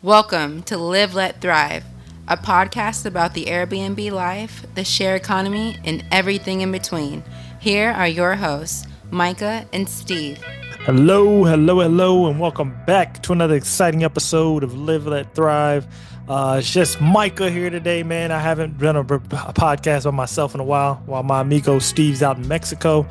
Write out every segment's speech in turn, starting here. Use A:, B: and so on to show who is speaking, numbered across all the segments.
A: Welcome to Live, Let, Thrive, a podcast about the Airbnb life, the share economy, and everything in between. Here are your hosts, Myka and Steve.
B: Hello, and welcome back to another exciting episode of Live, Let, Thrive. It's just Myka here today, man. I haven't done a podcast by myself in a while my amigo Steve's out in Mexico.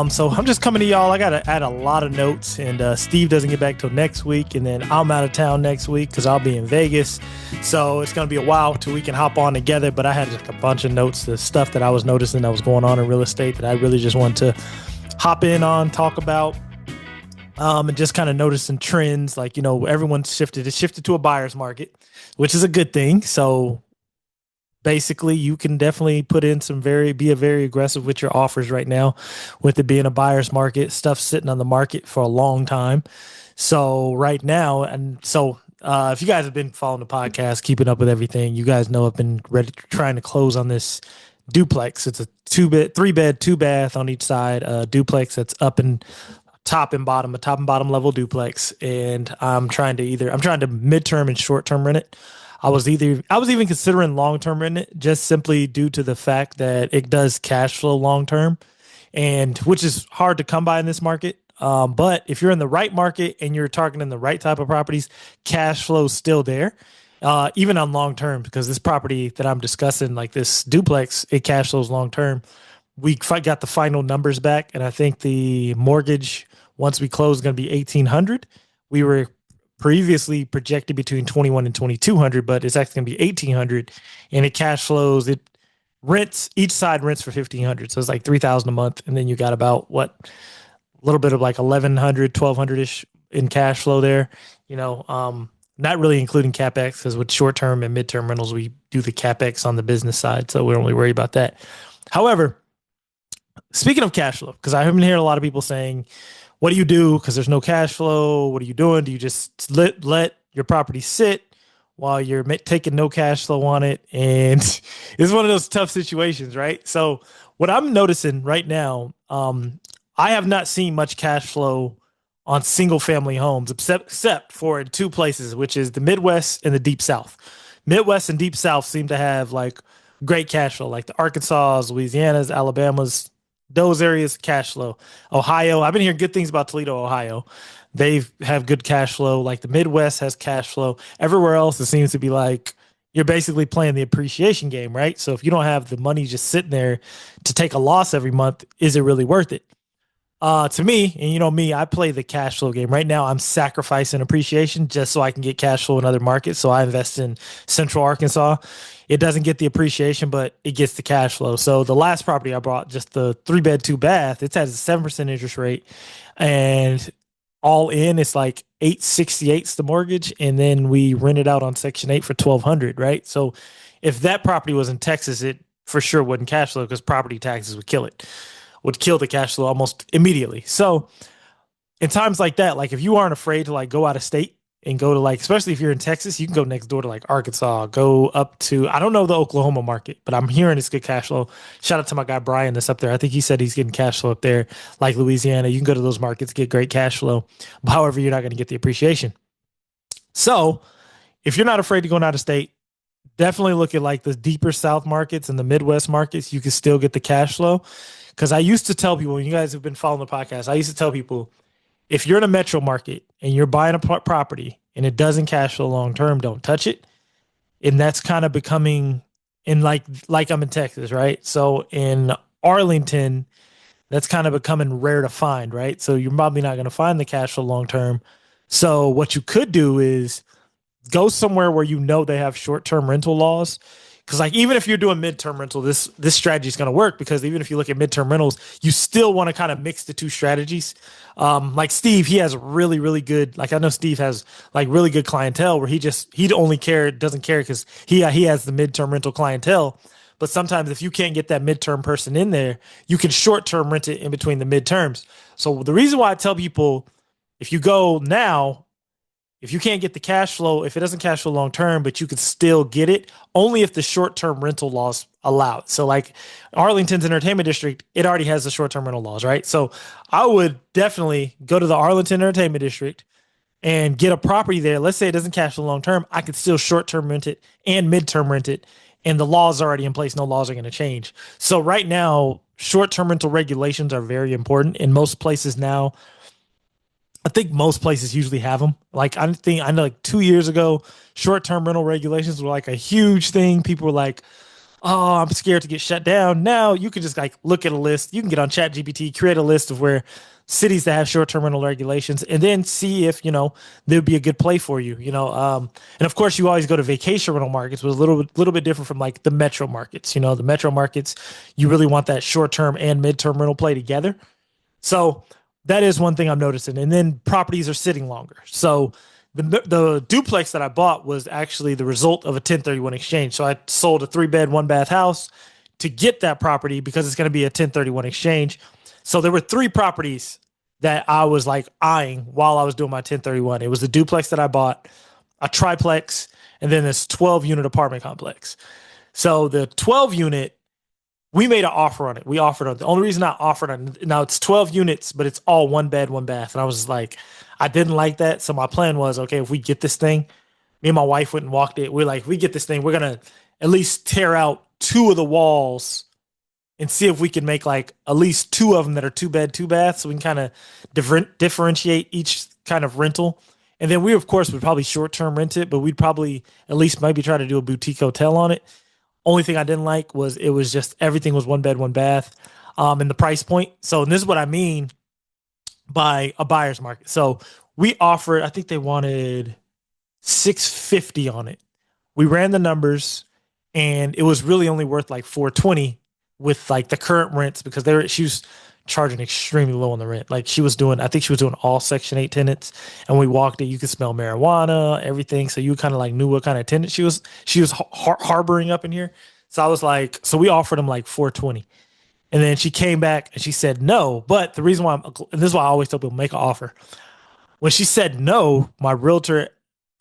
B: So I'm just coming to y'all. I got to add a lot of notes, and Steve doesn't get back till next week, and then I'm out of town next week because I'll be in Vegas. So it's going to be a while till we can hop on together, but I had like a bunch of notes, the stuff that I was noticing that was going on in real estate that I really just wanted to hop in on, talk about. And just kind of noticing trends, like, everyone shifted to a buyer's market, which is a good thing. So basically you can definitely put in be very aggressive with your offers right now, with it being a buyer's market, stuff sitting on the market for a long time. So right now, if you guys have been following the podcast, keeping up with everything, you guys know I've been trying to close on this duplex. It's a 3-bed, 2-bath on each side, duplex that's up and top and bottom level duplex, and I'm trying to midterm and short term rent it. I was even considering long term rent it, just simply due to the fact that it does cash flow long term, and which is hard to come by in this market. But if you're in the right market and you're targeting the right type of properties, cash flow is still there, even on long term, because this property that I'm discussing, like this duplex, it cash flows long term. We got the final numbers back, and I think the mortgage, once we close, is going to be $1,800. We were previously projected between $2,100 and $2,200, but it's actually going to be $1,800, and it cash flows. It rents, each side rents for $1,500, so it's like $3,000 a month, and then you got about a little bit of like $1,100, $1,200 ish in cash flow there. Not really including capex, because with short term and midterm rentals, we do the capex on the business side, so we don't really worry about that. However, speaking of cash flow, because I haven't heard a lot of people saying, what do you do? Because there's no cash flow. What are you doing? Do you just let your property sit while you're taking no cash flow on it? And it's one of those tough situations, right? So what I'm noticing right now, I have not seen much cash flow on single family homes, except for in two places, which is the Midwest and the Deep South. Midwest and Deep South seem to have like great cash flow, like the Arkansas, Louisiana's, Alabama's, those areas, cash flow. Ohio, I've been hearing good things about Toledo, Ohio. They have good cash flow. Like the Midwest has cash flow. Everywhere else, it seems to be like you're basically playing the appreciation game, right? So if you don't have the money just sitting there to take a loss every month, is it really worth it? To me, and me, I play the cash flow game. Right now, I'm sacrificing appreciation just so I can get cash flow in other markets. So I invest in Central Arkansas. It doesn't get the appreciation, but it gets the cash flow. So the last property I bought, just the 3-bed, 2-bath, it has a 7% interest rate, and all in, it's like 868's the mortgage, and then we rent it out on Section 8 for $1,200, right? So if that property was in Texas, it for sure wouldn't cash flow because property taxes would kill the cash flow almost immediately. So in times like that, like if you aren't afraid to like go out of state and go to like, especially if you're in Texas, you can go next door to like Arkansas, go up to, I don't know the Oklahoma market, but I'm hearing it's good cash flow. Shout out to my guy, Brian, that's up there. I think he said he's getting cash flow up there, like Louisiana. You can go to those markets, get great cash flow. However, you're not going to get the appreciation. So if you're not afraid to go out of state, definitely look at like the deeper South markets and the Midwest markets. You can still get the cash flow. Because I used to tell people, when you guys have been following the podcast, I used to tell people, if you're in a metro market and you're buying a property and it doesn't cash flow long term, don't touch it. And that's kind of becoming in like I'm in Texas, right? So in Arlington, that's kind of becoming rare to find, right? So you're probably not going to find the cash flow long term. So what you could do is go somewhere where they have short-term rental laws. Because like even if you're doing midterm rental, this strategy is going to work, because even if you look at midterm rentals, you still want to kind of mix the two strategies. Like Steve, he has really, really good, like I know Steve has like really good clientele where he doesn't care because he has the midterm rental clientele. But sometimes if you can't get that midterm person in there, you can short-term rent it in between the midterms. So the reason why I tell people, if you go now, if you can't get the cash flow, if it doesn't cash flow long term, but you could still get it, only if the short term rental laws allow it. So like Arlington's entertainment district, it already has the short term rental laws, right? So I would definitely go to the Arlington entertainment district and get a property there. Let's say it doesn't cash flow long term. I could still short term rent it and midterm rent it. And the law's already in place. No laws are going to change. So right now, short term rental regulations are very important in most places now. I think most places usually have them. Like I know like 2 years ago, short term rental regulations were like a huge thing. People were like, "Oh, I'm scared to get shut down." Now you can just like look at a list. You can get on ChatGPT, create a list of where cities that have short term rental regulations, and then see if there'd be a good play for you. And of course, you always go to vacation rental markets, which is a little bit different from like the metro markets. The metro markets, you really want that short term and midterm rental play together. So that is one thing I'm noticing. And then properties are sitting longer. So the duplex that I bought was actually the result of a 1031 exchange. So I sold a 3-bed, 1-bath house to get that property because it's going to be a 1031 exchange. So there were 3 properties that I was like eyeing while I was doing my 1031. It was the duplex that I bought, a triplex, and then this 12-unit apartment complex. So the 12 unit, we made an offer on it. We offered on the only reason I offered on now it's 12 units, but it's all 1 bed, 1 bath. And I was like, I didn't like that. So my plan was, okay, if we get this thing, me and my wife went and walked it. We're like, if we get this thing, we're gonna at least tear out 2 of the walls and see if we can make like at least 2 of them that are 2 bed, 2 bath, so we can kind of differentiate each kind of rental. And then we, of course, would probably short term rent it, but we'd probably at least maybe try to do a boutique hotel on it. Only thing I didn't like was it was just everything was 1 bed, 1 bath, and the price point. So and this is what I mean by a buyer's market. So we offered, I think they wanted 650 on it. We ran the numbers, and it was really only worth like 420 with like the current rents because she was charging extremely low on the rent. Like I think she was doing all Section 8 tenants, and we walked it. You could smell marijuana, everything. So you kind of like knew what kind of tenant she was harboring up in here. So I was like, so we offered him like 420. And then she came back and she said no. But the reason why and this is why I always tell people make an offer. When she said no, my realtor,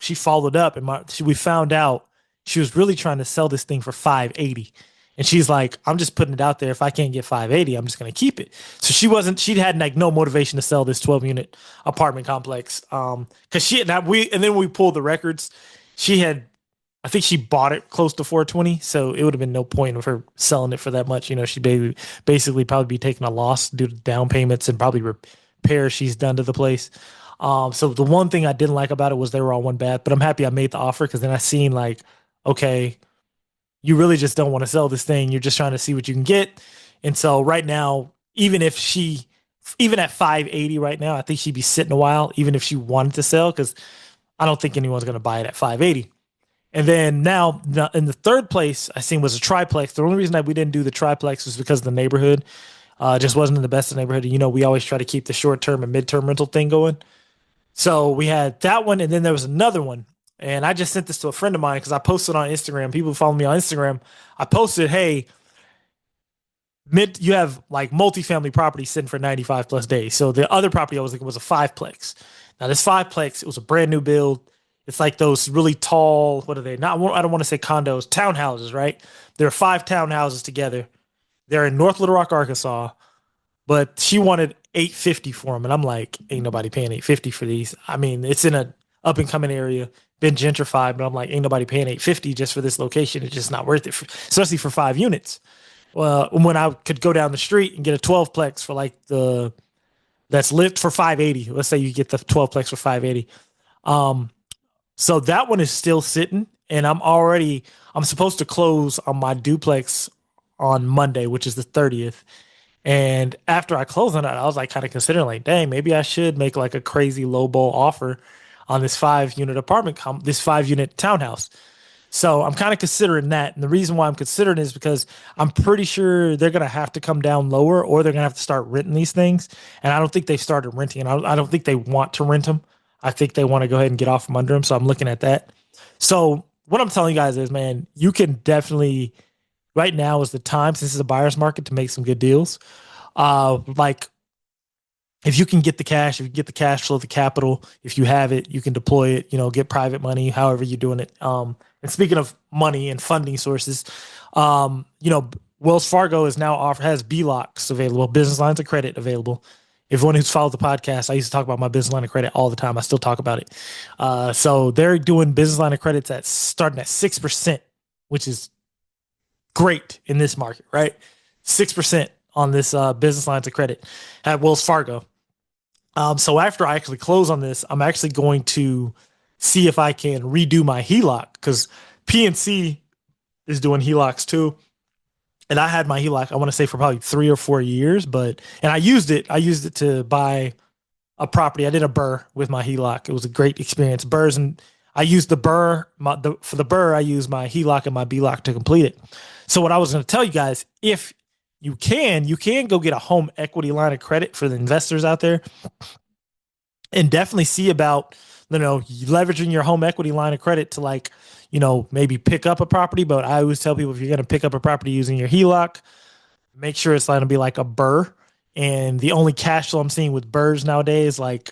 B: she followed up and we found out she was really trying to sell this thing for 580. And she's like, I'm just putting it out there. If I can't get 580, I'm just going to keep it. So she had like no motivation to sell this 12-unit apartment complex. Cause and then we pulled the records. I think she bought it close to 420. So it would have been no point of her selling it for that much. She'd basically probably be taking a loss due to down payments and probably repairs she's done to the place. So the one thing I didn't like about it was they were all 1 bath, but I'm happy I made the offer. Cause then I seen like, okay, you really just don't want to sell this thing. You're just trying to see what you can get. And so right now, even at 580 right now, I think she'd be sitting a while, even if she wanted to sell, because I don't think anyone's going to buy it at 580. And then now in the third place I seen was a triplex. The only reason that we didn't do the triplex was because the neighborhood just wasn't in the best of neighborhood. We always try to keep the short-term and midterm rental thing going. So we had that one. And then there was another one. And I just sent this to a friend of mine because I posted on Instagram. People who follow me on Instagram, I posted, hey, you have like multifamily property sitting for 95 plus days. So the other property I was looking was a 5-plex. Now this 5-plex, it was a brand new build. It's like those really tall, what are they? I don't want to say condos, townhouses, right? There are 5 townhouses together. They're in North Little Rock, Arkansas, but she wanted $850 for them. And I'm like, ain't nobody paying $850 for these. I mean, it's in a up and coming area, been gentrified, but I'm like, ain't nobody paying $850 just for this location. It's just not worth it, especially for 5 units. Well, when I could go down the street and get a 12-plex for like that's lit for 580. Let's say you get the 12-plex for 580. So that one is still sitting, and I'm supposed to close on my duplex on Monday, which is the 30th. And after I closed on it, I was like kind of considering like, dang, maybe I should make like a crazy lowball offer on this 5-unit this 5-unit townhouse. So I'm kind of considering that. And the reason why I'm considering is because I'm pretty sure they're going to have to come down lower, or they're going to have to start renting these things. And I don't think they've started renting, and I don't think they want to rent them. I think they want to go ahead and get off from under them. So I'm looking at that. So what I'm telling you guys is, man, you can definitely, right now is the time, since it's a buyer's market, to make some good deals. Like, if you can get the cash, if you get the cash flow, the capital, if you have it, you can deploy it, get private money, however you're doing it. And speaking of money and funding sources, Wells Fargo is now has B-locks available, business lines of credit available. Everyone who's followed the podcast, I used to talk about my business line of credit all the time. I still talk about it. So they're doing business line of credits at starting at 6%, which is great in this market, right? 6% on this business lines of credit at Wells Fargo. So after I actually close on this, I'm actually going to see if I can redo my HELOC because PNC is doing HELOCs too. And I had my HELOC, I want to say for probably 3 or 4 years, and I used it. I used it to buy a property. I did a BRRRR with my HELOC. It was a great experience. BRRRRs, and I used the BRRRR, for the BRRRR, I used my HELOC and my BLOC to complete it. So what I was going to tell you guys, if you can go get a home equity line of credit for the investors out there and definitely see about, leveraging your home equity line of credit to maybe pick up a property. But I always tell people if you're going to pick up a property using your HELOC, make sure it's going to be like a BRRRR. And the only cash flow I'm seeing with BRRRRs nowadays, like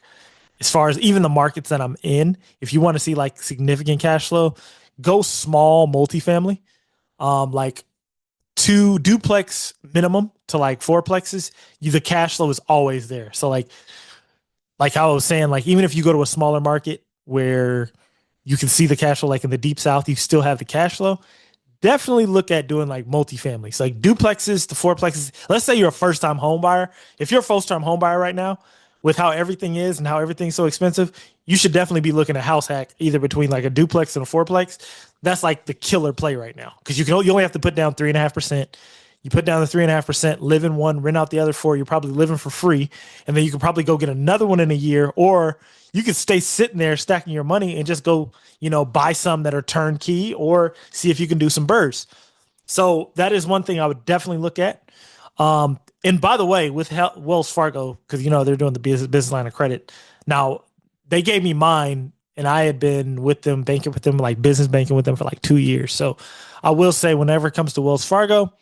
B: as far as even the markets that I'm in, if you want to see like significant cash flow, go small multifamily, like 2 duplex minimum to like 4plexes. The cash flow is always there. So like how I was saying, like even if you go to a smaller market where you can see the cash flow, like in the deep south, you still have the cash flow. Definitely look at doing like multifamilies, like duplexes to 4plexes. Let's say you're a first-time home buyer. If you're a first-time home buyer right now, with how everything is and how everything's so expensive, you should definitely be looking at house hack either between like a duplex and a 4plex. That's like the killer play right now because you only have to put down 3.5%. You put down the 3.5%, live in one, rent out the other 4. You're probably living for free, and then you can probably go get another one in a year, or you could stay sitting there stacking your money and just go, buy some that are turnkey, or see if you can do some BRRRRs. So that is one thing I would definitely look at. And by the way, with Wells Fargo, because they're doing the business line of credit. Now they gave me mine, and I had been with them, banking with them, like business banking with them for like 2 years. So I will say, whenever it comes to Wells Fargo,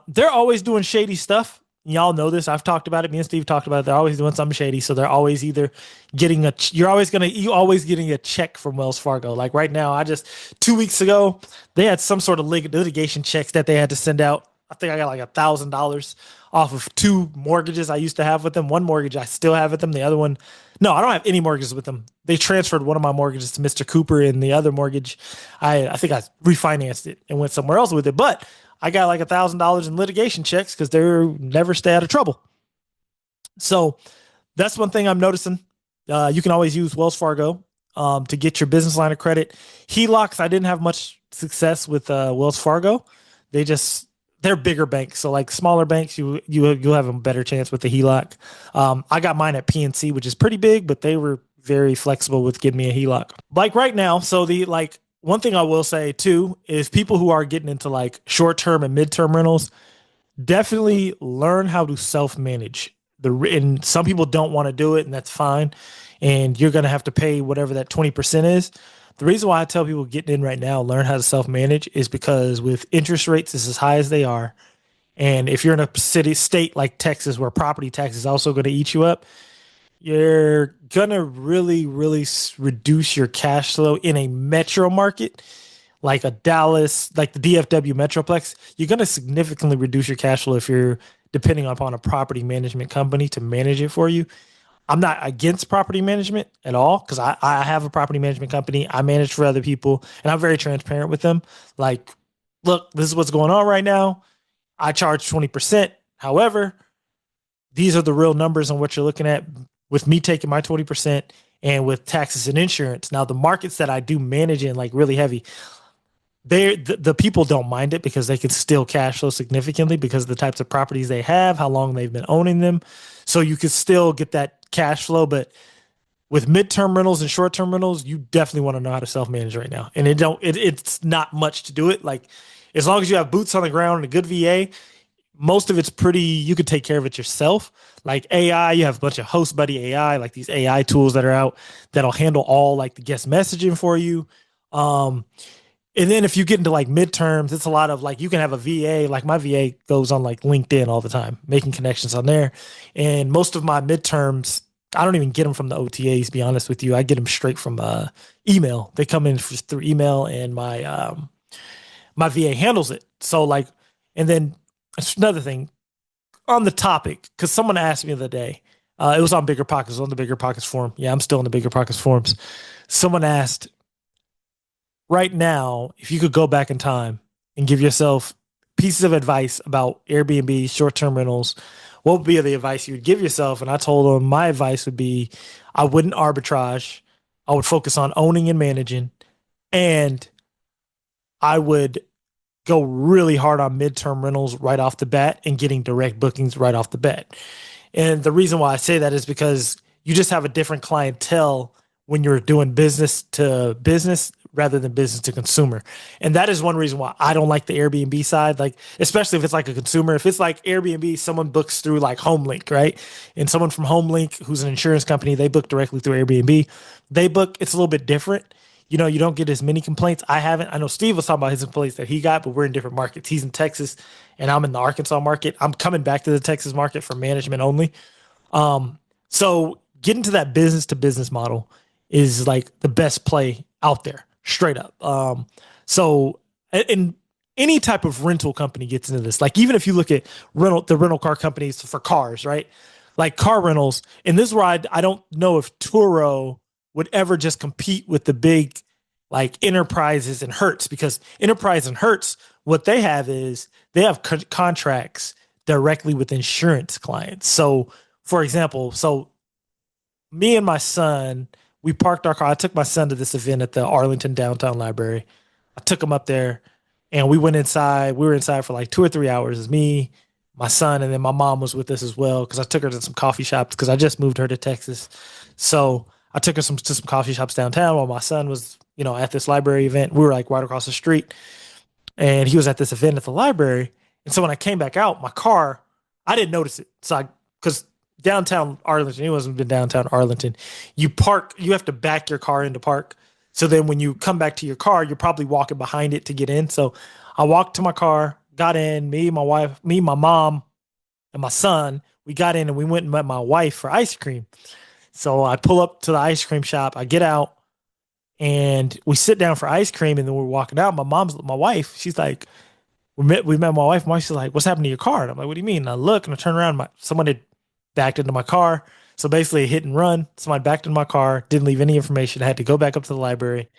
B: they're always doing shady stuff. Y'all know this. I've talked about it. Me and Steve talked about it. They're always doing something shady. So they're always either getting you always getting a check from Wells Fargo. Like right now, 2 weeks ago, they had some sort of litigation checks that they had to send out. I think I got like $1,000 off of 2 mortgages I used to have with them. One mortgage I still have with them. The other one, no, I don't have any mortgages with them. They transferred one of my mortgages to Mr. Cooper, and the other mortgage, I think I refinanced it and went somewhere else with it. But I got like $1,000 in litigation checks because they're never stay out of trouble. So that's one thing I'm noticing. You can always use Wells Fargo to get your business line of credit. HELOCs, I didn't have much success with Wells Fargo. They're bigger banks. So like smaller banks, you'll have a better chance with the HELOC. I got mine at PNC, which is pretty big, but they were very flexible with giving me a HELOC. Like right now, so one thing I will say too is people who are getting into like short-term and midterm rentals, definitely learn how to self-manage. And some people don't want to do it, and that's fine. And you're going to have to pay whatever that 20% is. The reason why I tell people getting in right now, learn how to self-manage, is because with interest rates as high as they are, and if you're in a state like Texas where property tax is also going to eat you up, you're going to really, really reduce your cash flow in a metro market like a Dallas, like the DFW Metroplex. You're going to significantly reduce your cash flow if you're depending upon a property management company to manage it for you. I'm not against property management at all because I have a property management company. I manage for other people, and I'm very transparent with them. Like, look, this is what's going on right now. I charge 20%. However, these are the real numbers on what you're looking at with me taking my 20% and with taxes and insurance. Now, the markets that I do manage in, like really heavy, the people don't mind it because they can still cash flow significantly because of the types of properties they have, how long they've been owning them. So you can still get that cash flow. But with midterm rentals and short-term rentals, you definitely want to know how to self-manage right now. And it's not much to do it. Like, as long as you have boots on the ground and a good VA, most of it's you could take care of it yourself. Like AI, you have a bunch of Host Buddy AI, like these AI tools that are out that'll handle all like the guest messaging for you. And then if you get into like midterms, it's a lot of like, you can have a VA, like my VA goes on like LinkedIn all the time, making connections on there. And most of my midterms, I don't even get them from the OTAs, to be honest with you. I get them straight from email. They come in through email, and my VA handles it. So like, and then it's another thing. on the topic, because someone asked me the other day, it was on Bigger Pockets, on the Bigger Pockets forum. Yeah, I'm still in the Bigger Pockets forums. Someone asked, right now, if you could go back in time and give yourself pieces of advice about Airbnb, short-term rentals, what would be the advice you would give yourself? And I told them my advice would be, I wouldn't arbitrage. I would focus on owning and managing, and I would go really hard on midterm rentals right off the bat and getting direct bookings right off the bat. And the reason why I say that is because you just have a different clientele when you're doing business to business rather than business to consumer. And that is one reason why I don't like the Airbnb side. Like, especially if it's like a consumer, if it's like Airbnb, someone books through like HomeLink, right? And someone from HomeLink, who's an insurance company, they book directly through Airbnb. They book, it's a little bit different. You know, you don't get as many complaints. I haven't. I know Steve was talking about his complaints that he got, but we're in different markets. He's in Texas and I'm in the Arkansas market. I'm coming back to the Texas market for management only. So getting to that business to business model is like the best play out there, straight up. So in any type of rental company gets into this. Like, even if you look at the rental car companies for cars, right? Like car rentals. And this is where I don't know if Turo would ever just compete with the big like Enterprises and Hertz, because Enterprise and Hertz, what they have is they have contracts directly with insurance clients. So, for example, me and my son, we parked our car. I took my son to this event at the Arlington Downtown Library. I took him up there and we went inside. We were inside for like 2 or 3 hours. It's me, my son, and then my mom was with us as well, because I took her to some coffee shops because I just moved her to Texas. So I took her to some coffee shops downtown while my son was, at this library event. We were like right across the street, and he was at this event at the library. And so when I came back out, my car, I didn't notice it. Because downtown Arlington, anyone who's been downtown Arlington, you have to back your car into park. So then when you come back to your car, you're probably walking behind it to get in. So I walked to my car, got in, me, my wife, me, my mom, and my son. We got in and we went and met my wife for ice cream. So I pull up to the ice cream shop. I get out and we sit down for ice cream. And then we're walking out. My wife, she's like, we met my wife. My wife's like, what's happened to your car? And I'm like, what do you mean? And I look and I turn around. Someone had backed into my car. So basically a hit and run. Somebody backed into my car, didn't leave any information. I had to go back up to the library,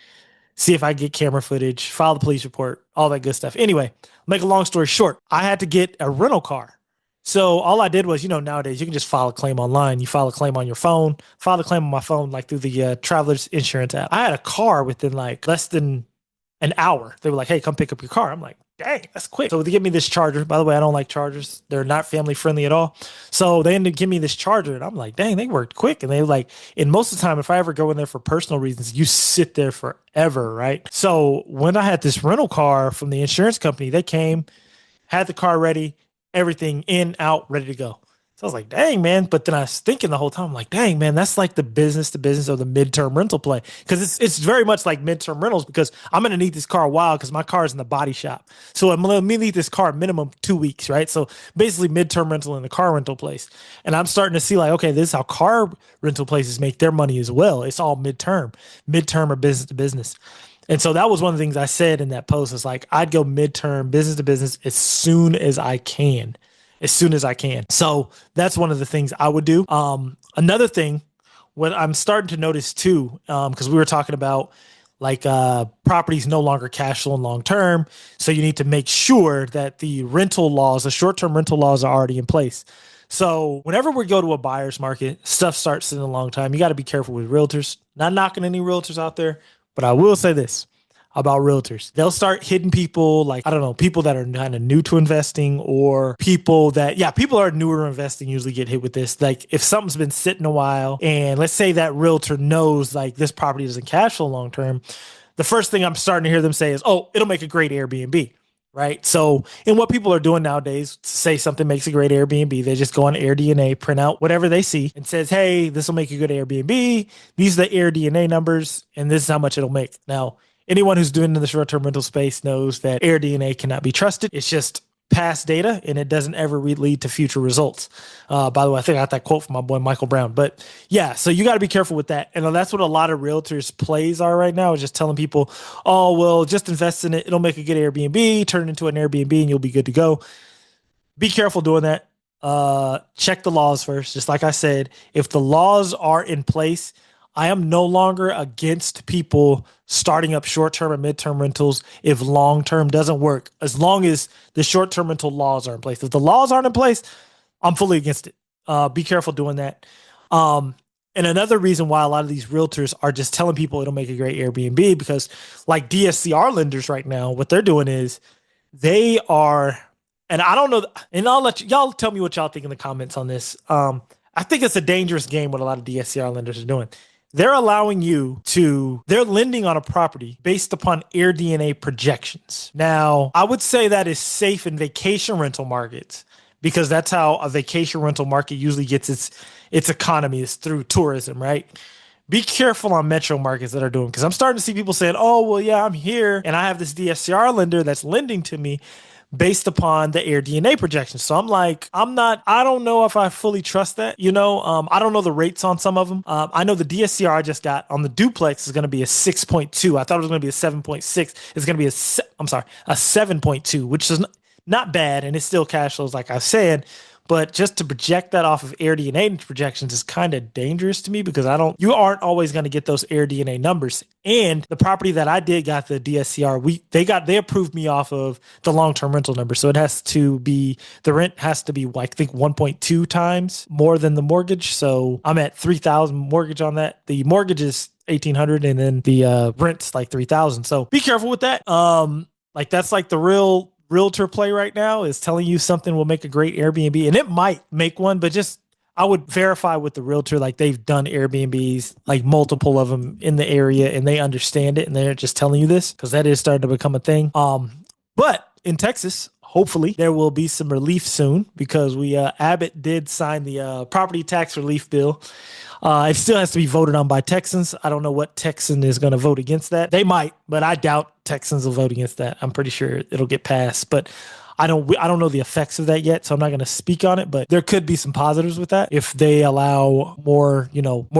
B: see if I could get camera footage, file the police report, all that good stuff. Anyway, make a long story short, I had to get a rental car. So all I did was, nowadays you can just file a claim online. You file a claim on your phone, file a claim on my phone, like through the Travelers Insurance app. I had a car within like less than an hour. They were like, hey, come pick up your car. I'm like, dang, that's quick. So they give me this Charger. By the way, I don't like Chargers. They're not family friendly at all. So they ended up giving me this Charger, and I'm like, dang, they worked quick. And they like, and most of the time, if I ever go in there for personal reasons, you sit there forever, right? So when I had this rental car from the insurance company, they came, had the car ready, everything in, out, ready to go. So I was like, dang, man. But then I was thinking the whole time, I'm like, dang, man, that's like the business to business or the midterm rental play. Because it's very much like midterm rentals, because I'm going to need this car a while because my car is in the body shop. So I'm going to need this car minimum 2 weeks, right? So basically midterm rental in the car rental place. And I'm starting to see like, okay, this is how car rental places make their money as well. It's all midterm or business to business. And so that was one of the things I said in that post. Is like, I'd go midterm business to business as soon as I can. So that's one of the things I would do. Another thing, what I'm starting to notice too, because we were talking about like properties no longer cash flowing long term. So you need to make sure that the short-term rental laws are already in place. So whenever we go to a buyer's market, stuff starts in a long time. You got to be careful with realtors. Not knocking any realtors out there, but I will say this about realtors. They'll start hitting people like, I don't know, people that are kind of new to investing, or people that are newer to investing usually get hit with this. Like, if something's been sitting a while and let's say that realtor knows like this property doesn't cash flow long term, the first thing I'm starting to hear them say is, oh, it'll make a great Airbnb. Right. So, and what people are doing nowadays to say something makes a great Airbnb, they just go on AirDNA, print out whatever they see and says, hey, this will make a good Airbnb. These are the AirDNA numbers, and this is how much it'll make. Now, anyone who's doing in the short-term rental space knows that AirDNA cannot be trusted. It's just past data, and it doesn't ever lead to future results. By the way, I think I got that quote from my boy Michael Brown. But yeah, so you got to be careful with that. And that's what a lot of realtors' plays are right now, is just telling people, oh, well, just invest in it. It'll make a good Airbnb, turn it into an Airbnb, and you'll be good to go. Be careful doing that. check the laws first. Just like I said, if the laws are in place, I am no longer against people starting up short-term and midterm rentals if long-term doesn't work, as long as the short-term rental laws are in place. If the laws aren't in place, I'm fully against it. Be careful doing that. And another reason why a lot of these realtors are just telling people it'll make a great Airbnb, because like DSCR lenders right now, what they're doing is they are, and I don't know, and I'll let y'all tell me what y'all think in the comments on this. I think it's a dangerous game what a lot of DSCR lenders are doing. They're allowing you to, they're lending on a property based upon AirDNA projections. Now, I would say that is safe in vacation rental markets, because that's how a vacation rental market usually gets its economy, is through tourism, right? Be careful on metro markets that are doing, because I'm starting to see people saying, oh, well, yeah, I'm here and I have this DSCR lender that's lending to me based upon the AirDNA projections. So I'm like, I don't know if I fully trust that, I don't know the rates on some of them. I know the DSCR I just got on the Duplex is going to be a 6.2. I thought it was going to be a 7.6. It's going to be a 7.2, which is not bad. And it's still cash flows, like I said. But just to project that off of AirDNA projections is kind of dangerous to me, because you aren't always going to get those AirDNA numbers. And the property that I did got the DSCR, they approved me off of the long-term rental number. So the rent has to be, I think, 1.2 times more than the mortgage. So I'm at $3,000 mortgage on that. The mortgage is $1,800 and then the rent's like $3,000. So be careful with that. That's like the real realtor play right now, is telling you something will make a great Airbnb, and it might make one, but just I would verify with the realtor, like they've done Airbnbs, like multiple of them in the area, and they understand it, and they're just telling you this, because that is starting to become a thing. But in Texas, hopefully there will be some relief soon, because Abbott did sign the property tax relief bill. It still has to be voted on by Texans. I don't know what Texan is going to vote against that. They might, but I doubt Texans will vote against that. I'm pretty sure it'll get passed, but I don't know the effects of that yet, so I'm not going to speak on it, but there could be some positives with that if they allow more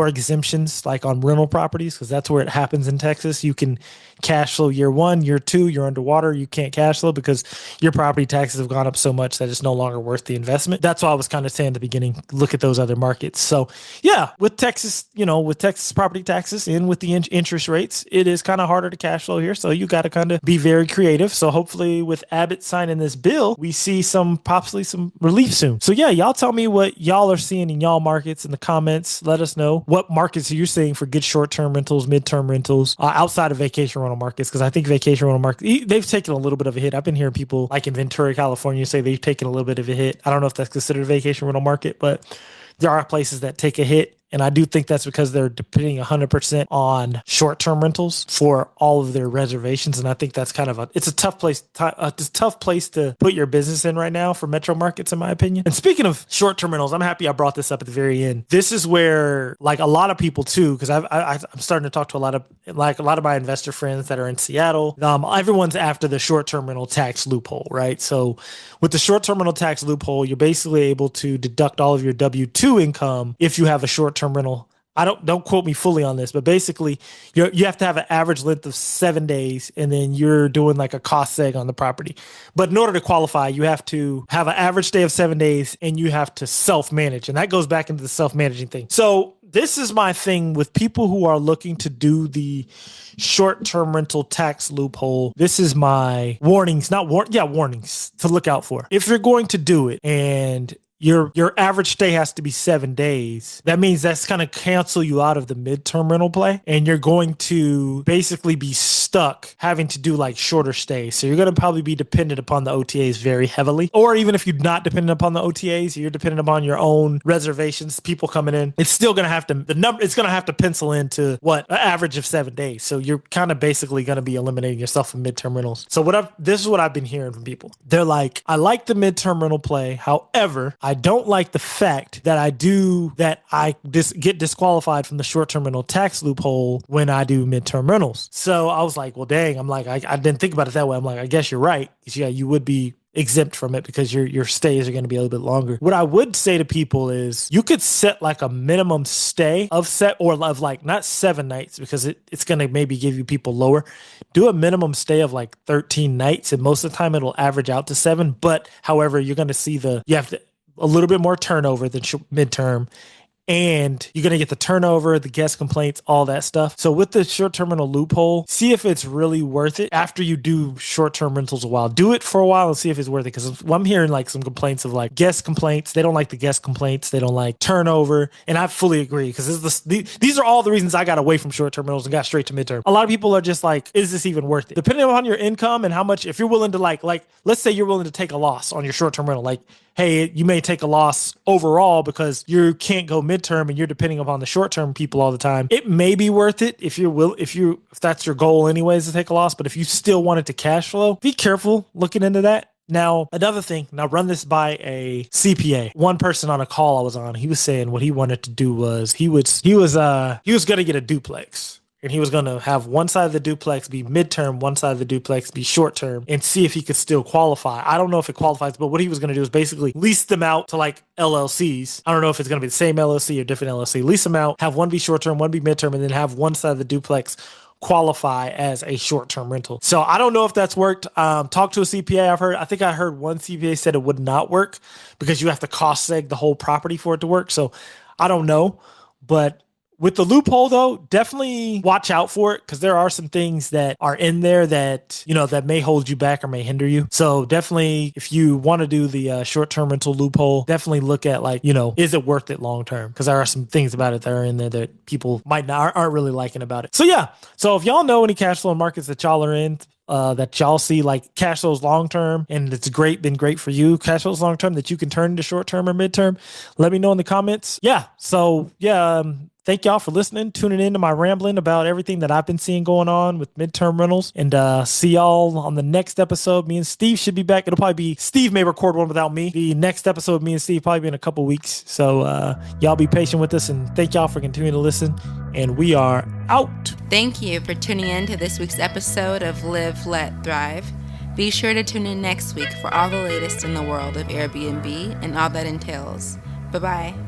B: exemptions, like on rental properties, because that's where it happens in Texas. You can cash flow year 1, year 2, you're underwater, you can't cash flow because your property taxes have gone up so much that it's no longer worth the investment. That's why I was kind of saying at the beginning, look at those other markets. So yeah, with Texas property taxes and with the interest rates, it is kind of harder to cash flow here. So you got to kind of be very creative. So hopefully with Abbott signing this bill, we see possibly some relief soon. So yeah, y'all tell me what y'all are seeing in y'all markets in the comments. Let us know what markets you're seeing for good short-term rentals, midterm rentals, outside of vacation rental markets, because I think vacation rental markets, they've taken a little bit of a hit. I've been hearing people like in Ventura, California, say they've taken a little bit of a hit. I don't know if that's considered a vacation rental market, but there are places that take a hit. And I do think that's because they're depending 100% on short-term rentals for all of their reservations. And I think that's kind of it's a tough place to put your business in right now for metro markets, in my opinion. And speaking of short-term rentals, I'm happy I brought this up at the very end. This is where, like, a lot of people too, because I'm starting to talk to a lot of my investor friends that are in Seattle. Everyone's after the short-term rental tax loophole, right? So with the short-term rental tax loophole, you're basically able to deduct all of your W-2 income if you have a short-term rental. Don't quote me fully on this, but basically you have to have an average length of 7 days, and then you're doing like a cost seg on the property. But in order to qualify, you have to have an average stay of 7 days, and you have to self-manage. And that goes back into the self-managing thing. So this is my thing with people who are looking to do the short-term rental tax loophole. This is my warnings to look out for. If you're going to do it and your average stay has to be 7 days, that means that's going to cancel you out of the midterm rental play, and you're going to basically be stuck having to do like shorter stays. So you're going to probably be dependent upon the OTAs very heavily, or even if you're not dependent upon the OTAs, you're dependent upon your own reservations, people coming in. It's still going to have to it's going to have to pencil into an average of 7 days. So you're kind of basically going to be eliminating yourself from midterm rentals. So this is what I've been hearing from people. They're like, I like the midterm rental play. However, I don't like the fact that I get disqualified from the short-term rental tax loophole when I do midterm rentals. So I was like, well, dang, I'm like, I didn't think about it that way. I'm like, I guess you're right. Yeah, you would be exempt from it because your stays are going to be a little bit longer. What I would say to people is you could set like a minimum stay of like not 7 nights, because it's going to maybe give you people lower. Do a minimum stay of like 13 nights, and most of the time it'll average out to 7. But however, you're going to see you have to a little bit more turnover than midterm. And you're going to get the turnover, the guest complaints, all that stuff. So with the short-term rental loophole, see if it's really worth it after you do short-term rentals a while. Do it for a while and see if it's worth it. Because I'm hearing like some complaints of like guest complaints. They don't like the guest complaints. They don't like turnover. And I fully agree because these are all the reasons I got away from short-term rentals and got straight to midterm. A lot of people are just like, is this even worth it? Depending on your income and how much, if you're willing to like, let's say you're willing to take a loss on your short-term rental, like, hey, you may take a loss overall because you can't go midterm and you're depending upon the short-term people all the time. It may be worth it if that's your goal anyways to take a loss. But if you still want it to cash flow, be careful looking into that. Now, another thing, run this by a CPA. One person on a call I was on, he was saying what he wanted to do was he was going to get a duplex. And he was going to have one side of the duplex be midterm, one side of the duplex be short term, and see if he could still qualify. I don't know if it qualifies, but what he was going to do is basically lease them out to like LLCs. I don't know if it's going to be the same LLC or different LLC. Lease them out, have one be short term, one be midterm, and then have one side of the duplex qualify as a short-term rental. So I don't know if that's worked. Talk to a CPA. I think I heard one CPA said it would not work because you have to cost seg the whole property for it to work. So I don't know, but with the loophole, though, definitely watch out for it because there are some things that are in there that, that may hold you back or may hinder you. So definitely, if you want to do the short-term rental loophole, definitely look at is it worth it long-term? Because there are some things about it that are in there that people aren't really liking about it. So yeah, so if y'all know any cash flow markets that y'all are in, that y'all see like cash flows long term and it's been great for you, cash flows long term that you can turn into short term or midterm, let me know in the comments. Thank y'all for listening, tuning in to my rambling about everything that I've been seeing going on with midterm rentals. And see y'all on the next episode. Me and Steve should be back. It'll probably be, Steve may record one without me. The next episode, me and Steve, probably be in a couple weeks. So y'all be patient with us and thank y'all for continuing to listen. And we are out.
A: Thank you for tuning in to this week's episode of Live, Let, Thrive. Be sure to tune in next week for all the latest in the world of Airbnb and all that entails. Bye-bye.